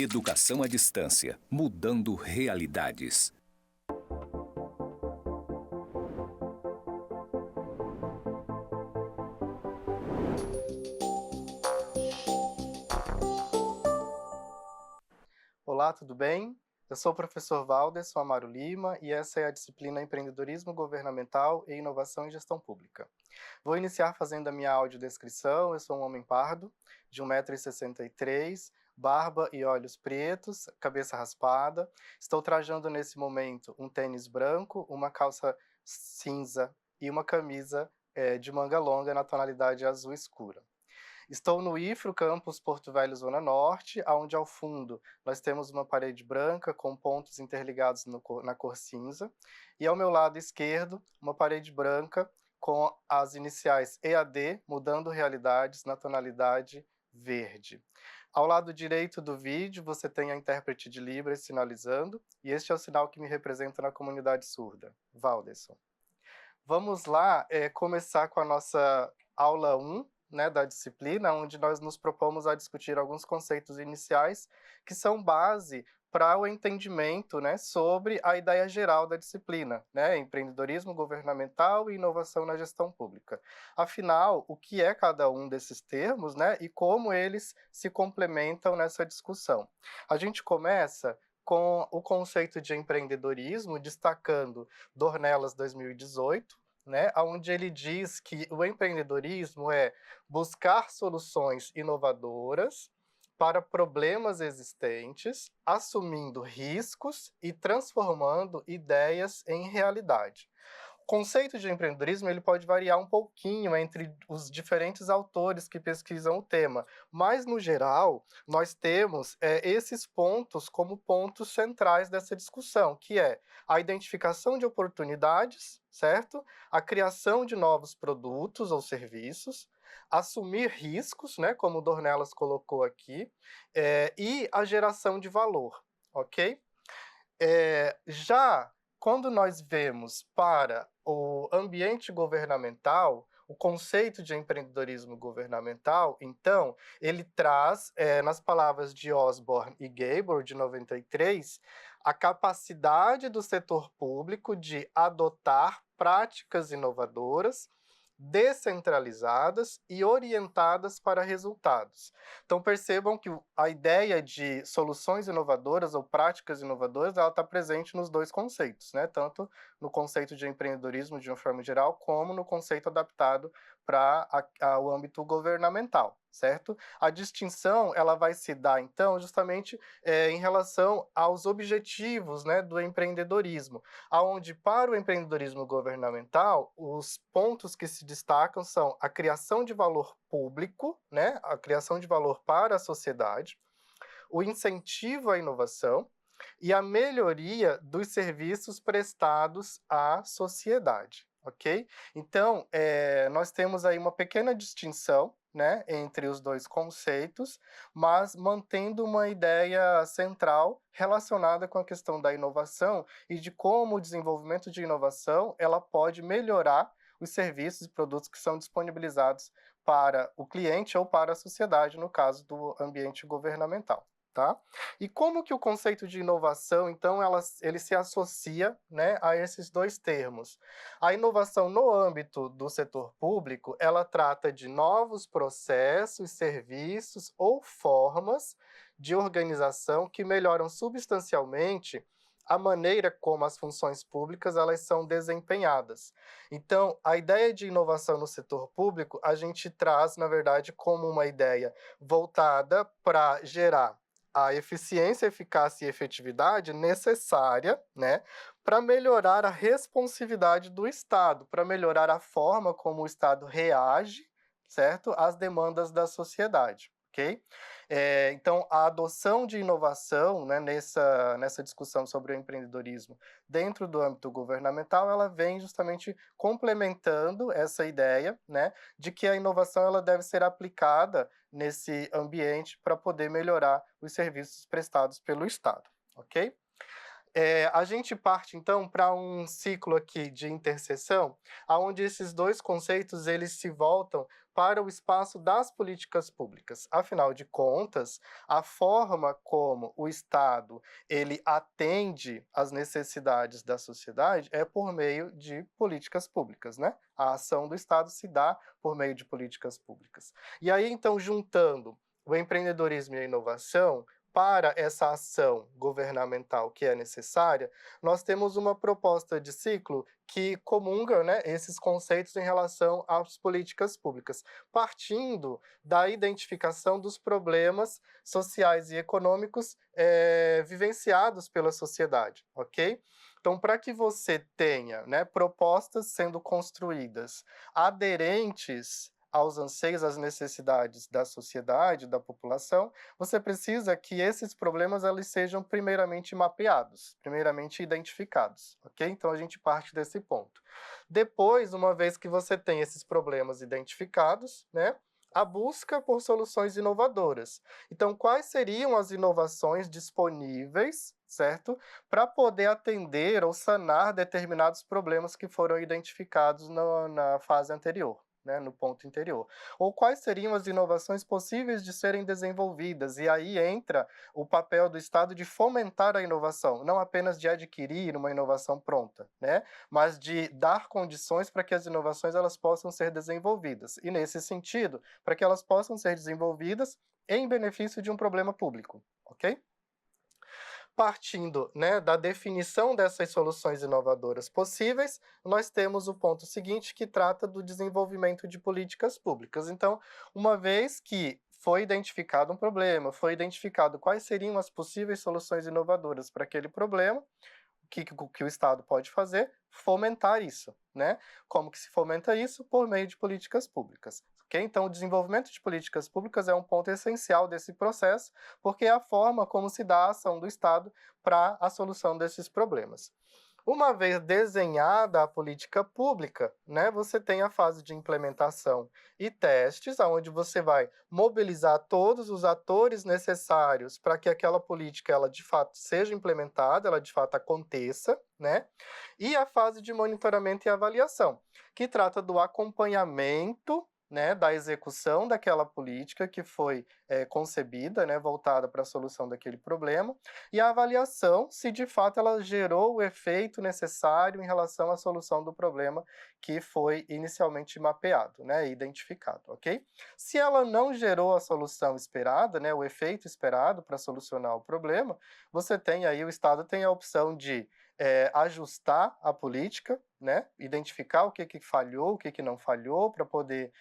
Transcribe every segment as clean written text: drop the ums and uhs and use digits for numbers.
Educação à distância, mudando realidades. Olá, tudo bem? Eu sou o professor Valderson Amaro Lima e essa é a disciplina Empreendedorismo Governamental e Inovação em Gestão Pública. Vou iniciar fazendo a minha audiodescrição. Eu sou um homem pardo, de 1,63 m, barba e olhos pretos, cabeça raspada. Estou trajando nesse momento um tênis branco, uma calça cinza e uma camisa de manga longa na tonalidade azul escura. Estou no IFRO Campus Porto Velho, Zona Norte, onde ao fundo nós temos uma parede branca com pontos interligados na cor cinza, e ao meu lado esquerdo, uma parede branca com as iniciais EAD, mudando realidades, na tonalidade verde. Ao lado direito do vídeo, você tem a intérprete de Libras sinalizando, e este é o sinal que me representa na comunidade surda, Valderson. Vamos lá começar com a nossa aula 1, da disciplina, onde nós nos propomos a discutir alguns conceitos iniciais que são base para o entendimento sobre a ideia geral da disciplina, empreendedorismo governamental e inovação na gestão pública. Afinal, o que é cada um desses termos e como eles se complementam nessa discussão? A gente começa com o conceito de empreendedorismo, destacando Dornelas 2018, onde ele diz que o empreendedorismo é buscar soluções inovadoras para problemas existentes, assumindo riscos e transformando ideias em realidade. O conceito de empreendedorismo ele pode variar um pouquinho entre os diferentes autores que pesquisam o tema, mas, no geral, nós temos esses pontos como pontos centrais dessa discussão, que é a identificação de oportunidades, certo? A criação de novos produtos ou serviços, assumir riscos, como o Dornelas colocou aqui, e a geração de valor, ok? Já quando nós vemos para o ambiente governamental, o conceito de empreendedorismo governamental, então, ele traz, nas palavras de Osborne e Gabor, de 93, a capacidade do setor público de adotar práticas inovadoras, descentralizadas e orientadas para resultados. Então percebam que a ideia de soluções inovadoras ou práticas inovadoras, ela está presente nos dois conceitos, tanto no conceito de empreendedorismo de uma forma geral, como no conceito adaptado para o âmbito governamental, certo? A distinção ela vai se dar, então, justamente em relação aos objetivos do empreendedorismo, onde para o empreendedorismo governamental, os pontos que se destacam são a criação de valor público, a criação de valor para a sociedade, o incentivo à inovação e a melhoria dos serviços prestados à sociedade, ok? Então, nós temos aí uma pequena distinção entre os dois conceitos, mas mantendo uma ideia central relacionada com a questão da inovação e de como o desenvolvimento de inovação ela pode melhorar os serviços e produtos que são disponibilizados para o cliente ou para a sociedade, no caso do ambiente governamental. Tá? E como que o conceito de inovação, então, ele se associa a esses dois termos? A inovação no âmbito do setor público, ela trata de novos processos, serviços ou formas de organização que melhoram substancialmente a maneira como as funções públicas elas são desempenhadas. Então, a ideia de inovação no setor público, a gente traz, na verdade, como uma ideia voltada para gerar a eficiência, eficácia e efetividade necessária, para melhorar a responsividade do Estado, para melhorar a forma como o Estado reage, certo, às demandas da sociedade. Okay? Então, a adoção de inovação nessa discussão sobre o empreendedorismo dentro do âmbito governamental, ela vem justamente complementando essa ideia de que a inovação ela deve ser aplicada nesse ambiente para poder melhorar os serviços prestados pelo Estado. Ok? A gente parte então para um ciclo aqui de interseção, aonde esses 2 conceitos eles se voltam para o espaço das políticas públicas. Afinal de contas, a forma como o Estado ele atende às necessidades da sociedade é por meio de políticas públicas, né. A ação do Estado se dá por meio de políticas públicas. E aí então juntando o empreendedorismo e a inovação, para essa ação governamental que é necessária, nós temos uma proposta de ciclo que comunga, né, esses conceitos em relação às políticas públicas, partindo da identificação dos problemas sociais e econômicos vivenciados pela sociedade, ok? Então, para que você tenha, né, propostas sendo construídas aderentes aos anseios, às necessidades da sociedade, da população, você precisa que esses problemas eles sejam primeiramente mapeados, primeiramente identificados, ok? Então a gente parte desse ponto. Depois, uma vez que você tem esses problemas identificados, né? A busca por soluções inovadoras. Então, quais seriam as inovações disponíveis, certo? Para poder atender ou sanar determinados problemas que foram identificados na fase anterior, né, no ponto anterior. Ou quais seriam as inovações possíveis de serem desenvolvidas? E aí entra o papel do Estado de fomentar a inovação, não apenas de adquirir uma inovação pronta, né, mas de dar condições para que as inovações elas possam ser desenvolvidas. E nesse sentido, para que elas possam ser desenvolvidas em benefício de um problema público, ok? Partindo, né, da definição dessas soluções inovadoras possíveis, nós temos o ponto seguinte que trata do desenvolvimento de políticas públicas. Então, uma vez que foi identificado um problema, foi identificado quais seriam as possíveis soluções inovadoras para aquele problema, que o Estado pode fazer? Fomentar isso, né? Como que se fomenta isso? Por meio de políticas públicas. Okay? Então, o desenvolvimento de políticas públicas é um ponto essencial desse processo, porque é a forma como se dá a ação do Estado para a solução desses problemas. Uma vez desenhada a política pública, né, você tem a fase de implementação e testes, onde você vai mobilizar todos os atores necessários para que aquela política ela de fato seja implementada, ela de fato aconteça, né? E a fase de monitoramento e avaliação, que trata do acompanhamento, né, da execução daquela política que foi concebida, né, voltada para a solução daquele problema, e a avaliação se de fato ela gerou o efeito necessário em relação à solução do problema que foi inicialmente mapeado, né, identificado, ok? Se ela não gerou a solução esperada, né, o efeito esperado para solucionar o problema, você tem aí, o Estado tem a opção de ajustar a política, né, identificar o que falhou, o que não falhou, para poder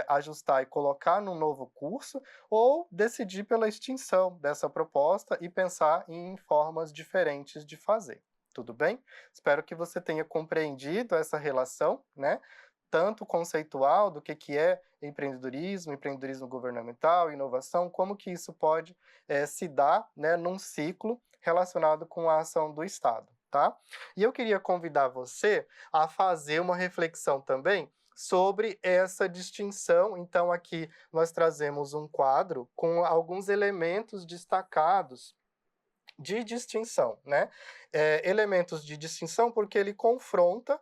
ajustar e colocar num novo curso, ou decidir pela extinção dessa proposta e pensar em formas diferentes de fazer. Tudo bem? Espero que você tenha compreendido essa relação, né? Tanto conceitual do que é empreendedorismo, empreendedorismo governamental, inovação, como que isso pode se dar, né, num ciclo relacionado com a ação do Estado, tá? E eu queria convidar você a fazer uma reflexão também sobre essa distinção. Então, aqui nós trazemos um quadro com alguns elementos destacados de distinção, né? Elementos de distinção porque ele confronta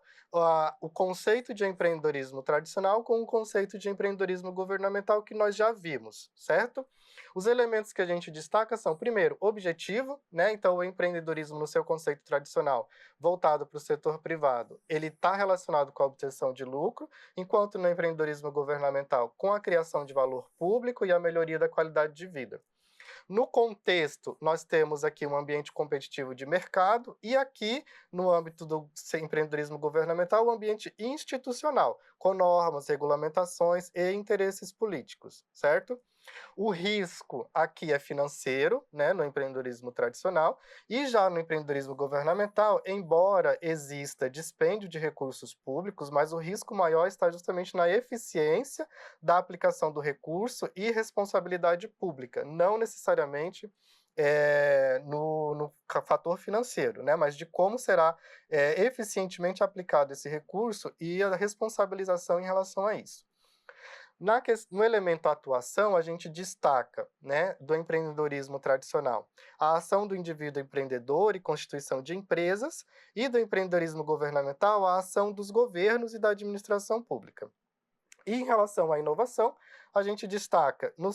o conceito de empreendedorismo tradicional com o conceito de empreendedorismo governamental que nós já vimos, certo? Os elementos que a gente destaca são, primeiro, objetivo, né? Então, o empreendedorismo no seu conceito tradicional, voltado para o setor privado, ele está relacionado com a obtenção de lucro, enquanto no empreendedorismo governamental, com a criação de valor público e a melhoria da qualidade de vida. No contexto, nós temos aqui um ambiente competitivo de mercado e aqui, no âmbito do empreendedorismo governamental, o ambiente institucional, com normas, regulamentações e interesses políticos, certo? O risco aqui é financeiro, né, no empreendedorismo tradicional, e já no empreendedorismo governamental, embora exista dispêndio de recursos públicos, mas o risco maior está justamente na eficiência da aplicação do recurso e responsabilidade pública, não necessariamente no fator financeiro, né, mas de como será eficientemente aplicado esse recurso e a responsabilização em relação a isso. No elemento atuação, a gente destaca, né, do empreendedorismo tradicional, a ação do indivíduo empreendedor e constituição de empresas, e do empreendedorismo governamental, a ação dos governos e da administração pública. E em relação à inovação, a gente destaca no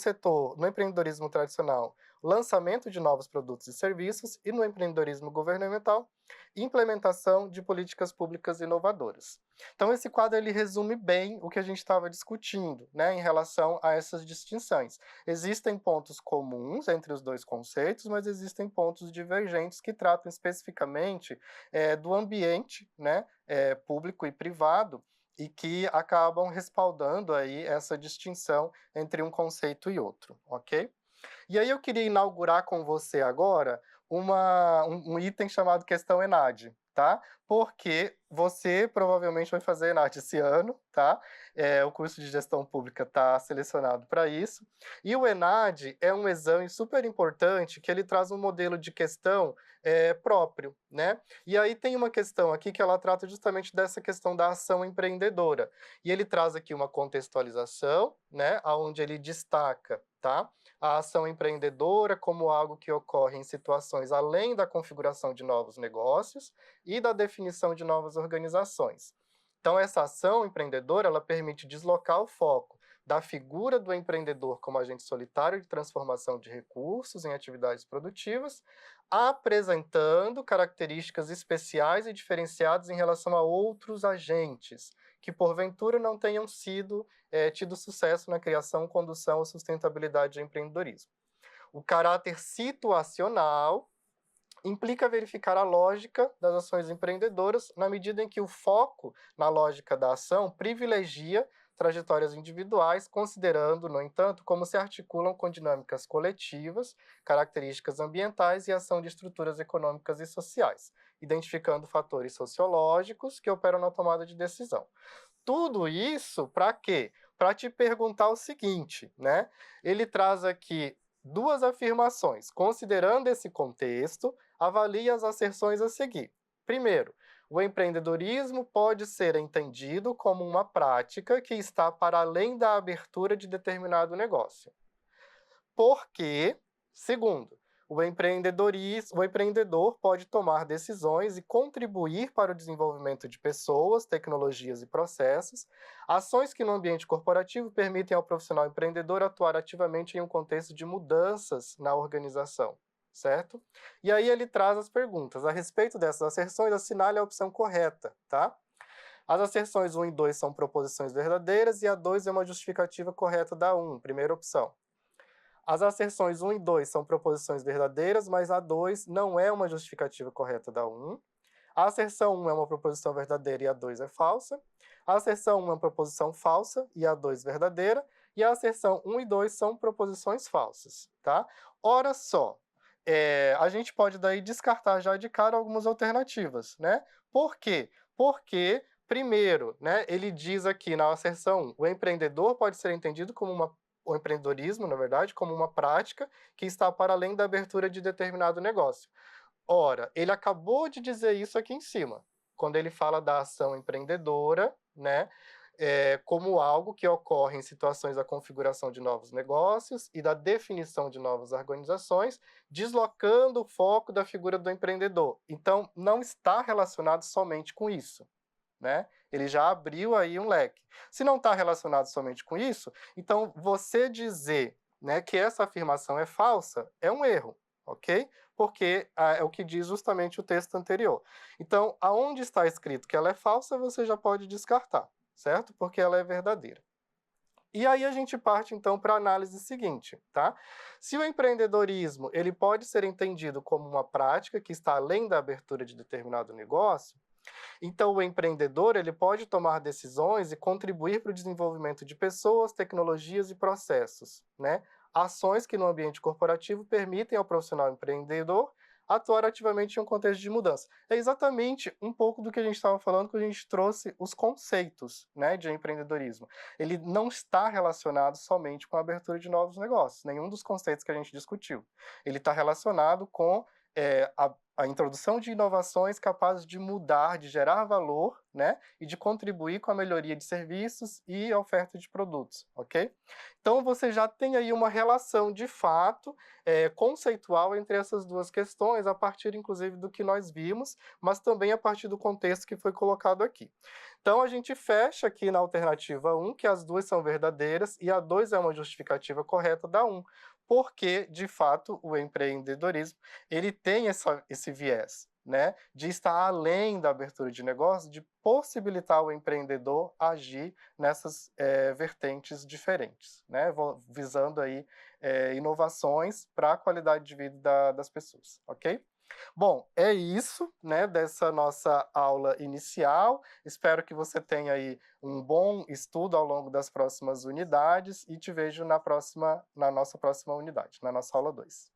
empreendedorismo tradicional, o lançamento de novos produtos e serviços, e no empreendedorismo governamental, implementação de políticas públicas inovadoras. Então esse quadro ele resume bem o que a gente estava discutindo, né, em relação a essas distinções. Existem pontos comuns entre os dois conceitos, mas existem pontos divergentes que tratam especificamente do ambiente, né, público e privado, e que acabam respaldando aí essa distinção entre um conceito e outro, ok? E aí eu queria inaugurar com você agora um item chamado questão ENAD, tá? Porque você provavelmente vai fazer ENAD esse ano, tá? O curso de gestão pública está selecionado para isso. E o ENAD é um exame super importante que ele traz um modelo de questão próprio, né? E aí tem uma questão aqui que ela trata justamente dessa questão da ação empreendedora. E ele traz aqui uma contextualização, né? Onde ele destaca, tá? A ação empreendedora como algo que ocorre em situações além da configuração de novos negócios e da definição de novas organizações. Então, essa ação empreendedora, ela permite deslocar o foco da figura do empreendedor como agente solitário de transformação de recursos em atividades produtivas, apresentando características especiais e diferenciadas em relação a outros agentes, que porventura não tenham tido sucesso na criação, condução ou sustentabilidade do empreendedorismo. O caráter situacional implica verificar a lógica das ações empreendedoras na medida em que o foco na lógica da ação privilegia trajetórias individuais, considerando, no entanto, como se articulam com dinâmicas coletivas, características ambientais e ação de estruturas econômicas e sociais, identificando fatores sociológicos que operam na tomada de decisão. Tudo isso para quê? Para te perguntar o seguinte, né? Ele traz aqui duas afirmações. Considerando esse contexto, avalie as asserções a seguir. Primeiro, o empreendedorismo pode ser entendido como uma prática que está para além da abertura de determinado negócio. Porque, segundo, o empreendedor pode tomar decisões e contribuir para o desenvolvimento de pessoas, tecnologias e processos, ações que no ambiente corporativo permitem ao profissional empreendedor atuar ativamente em um contexto de mudanças na organização, certo? E aí ele traz as perguntas. A respeito dessas asserções, assinale a opção correta, tá? As asserções 1 e 2 são proposições verdadeiras e a 2 é uma justificativa correta da 1, primeira opção. As asserções 1 e 2 são proposições verdadeiras, mas a 2 não é uma justificativa correta da 1. A asserção 1 é uma proposição verdadeira e a 2 é falsa. A asserção 1 é uma proposição falsa e a 2 verdadeira. E a asserção 1 e 2 são proposições falsas, tá? Ora só, a gente pode daí descartar já de cara algumas alternativas, né? Por quê? Porque, primeiro, né, ele diz aqui na asserção 1, o empreendedor pode ser entendido como o empreendedorismo, na verdade, como uma prática que está para além da abertura de determinado negócio. Ora, ele acabou de dizer isso aqui em cima, quando ele fala da ação empreendedora, né, como algo que ocorre em situações da configuração de novos negócios e da definição de novas organizações, deslocando o foco da figura do empreendedor. Então, não está relacionado somente com isso, né? Ele já abriu aí um leque. Se não está relacionado somente com isso, então você dizer, né, que essa afirmação é falsa é um erro, ok? Porque é o que diz justamente o texto anterior. Então, aonde está escrito que ela é falsa, você já pode descartar, certo? Porque ela é verdadeira. E aí a gente parte então para a análise seguinte, tá? Se o empreendedorismo ele pode ser entendido como uma prática que está além da abertura de determinado negócio, então o empreendedor ele pode tomar decisões e contribuir para o desenvolvimento de pessoas, tecnologias e processos, né? Ações que no ambiente corporativo permitem ao profissional empreendedor atuar ativamente em um contexto de mudança. É exatamente um pouco do que a gente estava falando quando a gente trouxe os conceitos, né, de empreendedorismo. Ele não está relacionado somente com a abertura de novos negócios, nenhum dos conceitos que a gente discutiu. Ele está relacionado com a introdução de inovações capazes de mudar, de gerar valor, né, e de contribuir com a melhoria de serviços e a oferta de produtos, ok? Então, você já tem aí uma relação, de fato, conceitual entre essas duas questões, a partir, inclusive, do que nós vimos, mas também a partir do contexto que foi colocado aqui. Então, a gente fecha aqui na alternativa 1, que as duas são verdadeiras, e a 2 é uma justificativa correta da 1, porque, de fato, o empreendedorismo ele tem esse viés, né, de estar além da abertura de negócio, de possibilitar o empreendedor agir nessas vertentes diferentes, né, visando aí inovações para a qualidade de vida das pessoas, ok? Bom, é isso, né, dessa nossa aula inicial. Espero que você tenha aí um bom estudo ao longo das próximas unidades e te vejo na nossa próxima unidade, na nossa aula 2.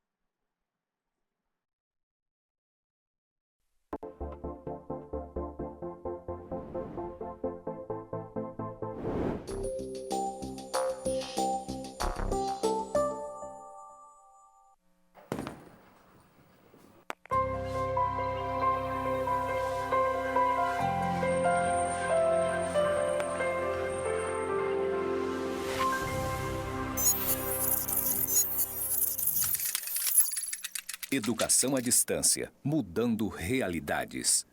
Educação à distância, mudando realidades.